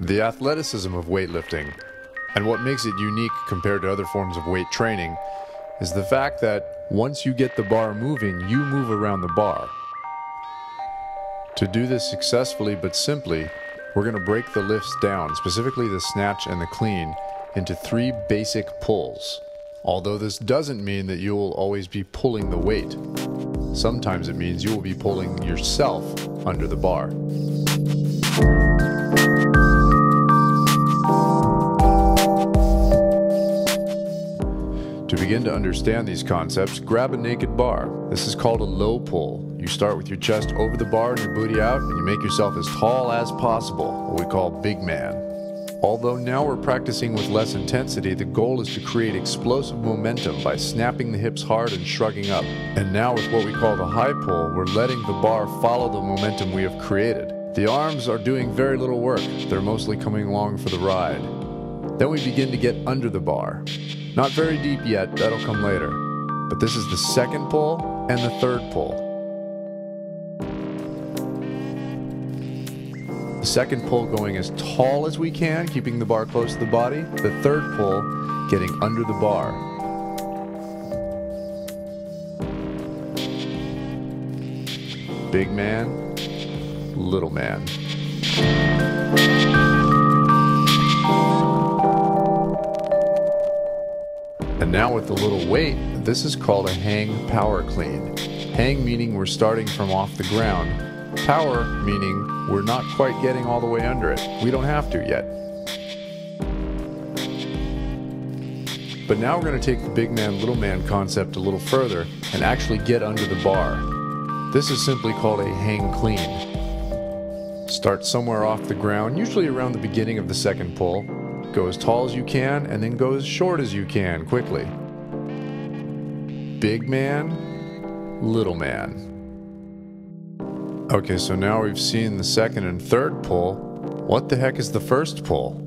The athleticism of weightlifting, and what makes it unique compared to other forms of weight training, is the fact that once you get the bar moving, you move around the bar. To do this successfully but simply, we're going to break the lifts down, specifically the snatch and the clean, into 3 basic pulls. Although this doesn't mean that you will always be pulling the weight. Sometimes it means you will be pulling yourself under the bar. To begin to understand these concepts, grab a naked bar. This is called a low pull. You start with your chest over the bar and your booty out, and you make yourself as tall as possible, what we call big man. Although now we're practicing with less intensity, the goal is to create explosive momentum by snapping the hips hard and shrugging up. And now with what we call the high pull, we're letting the bar follow the momentum we have created. The arms are doing very little work. They're mostly coming along for the ride. Then we begin to get under the bar. Not very deep yet, that'll come later. But this is the second pull and the third pull. The second pull going as tall as we can, keeping the bar close to the body. The third pull getting under the bar. Big man, little man. And now with the little weight, this is called a hang power clean. Hang meaning we're starting from off the ground. Power meaning we're not quite getting all the way under it. We don't have to yet. But now we're going to take the big man, little man concept a little further and actually get under the bar. This is simply called a hang clean. Start somewhere off the ground, usually around the beginning of the second pull. Go as tall as you can and then go as short as you can quickly. Big man, little man. Okay, so now we've seen the second and third pull. What the heck is the first pull?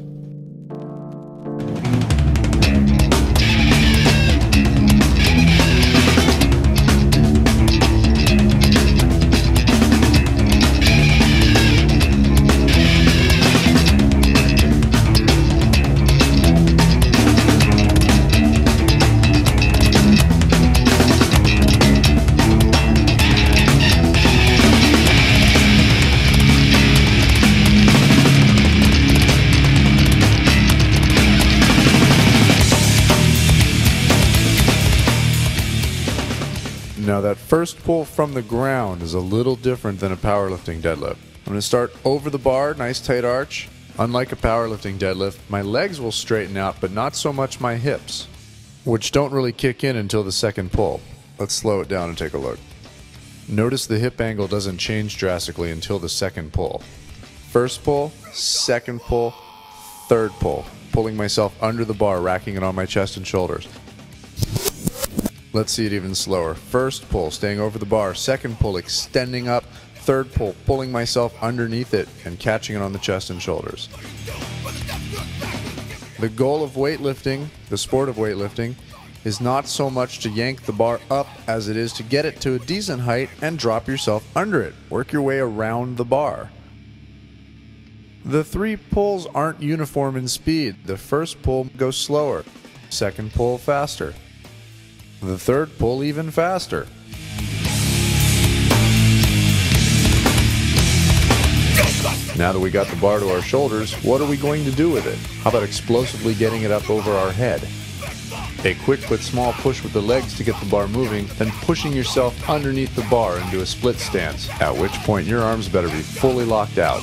Now that first pull from the ground is a little different than a powerlifting deadlift. I'm going to start over the bar, nice tight arch. Unlike a powerlifting deadlift, my legs will straighten out, but not so much my hips, which don't really kick in until the second pull. Let's slow it down and take a look. Notice the hip angle doesn't change drastically until the second pull. First pull, second pull, third pull. Pulling myself under the bar, racking it on my chest and shoulders. Let's see it even slower. First pull, staying over the bar. Second pull, extending up. Third pull, pulling myself underneath it and catching it on the chest and shoulders. The goal of weightlifting, the sport of weightlifting, is not so much to yank the bar up as it is to get it to a decent height and drop yourself under it. Work your way around the bar. The 3 pulls aren't uniform in speed. The first pull goes slower. Second pull faster. The third pull even faster. Now that we got the bar to our shoulders, what are we going to do with it? How about explosively getting it up over our head? A quick but small push with the legs to get the bar moving, then pushing yourself underneath the bar into a split stance, at which point your arms better be fully locked out.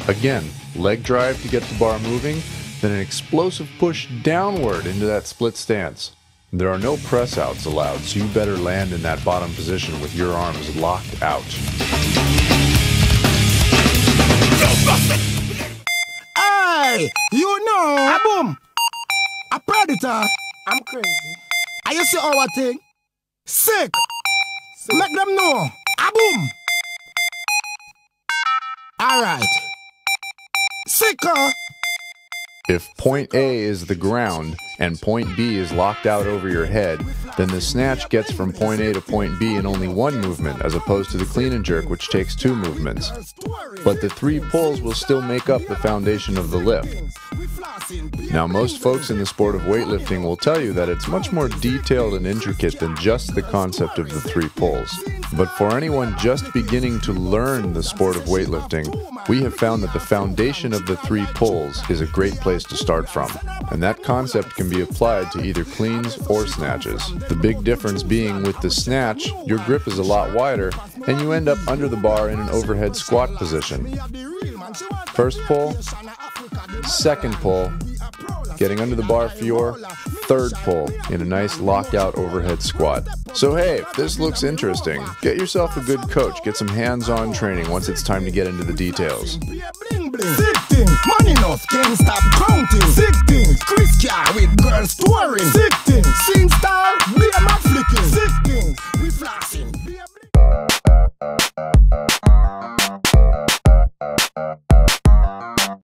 Again, leg drive to get the bar moving, then an explosive push downward into that split stance. There are no press outs allowed, so you better land in that bottom position with your arms locked out. Hey, you know, a boom, a predator. I'm crazy. Are you see our thing? Sick. Make them know. A boom. All right. Sicker. If point A is the ground and point B is locked out over your head, then the snatch gets from point A to point B in only one movement, as opposed to the clean and jerk, which takes 2 movements. But the 3 pulls will still make up the foundation of the lift. Now, most folks in the sport of weightlifting will tell you that it's much more detailed and intricate than just the concept of the 3 pulls. But for anyone just beginning to learn the sport of weightlifting, we have found that the foundation of the 3 pulls is a great place to start from. And that concept can be applied to either cleans or snatches. The big difference being with the snatch, your grip is a lot wider and you end up under the bar in an overhead squat position. First pull, second pull, getting under the bar for your third pull in a nice locked out overhead squat. So hey, if this looks interesting, get yourself a good coach, get some hands-on training once it's time to get into the details. Sick thing, money enough, can't stop counting. Sick thing, Chris car with girls touring. Sick thing, scene star, be a man flicking. Sick thing, we flashing.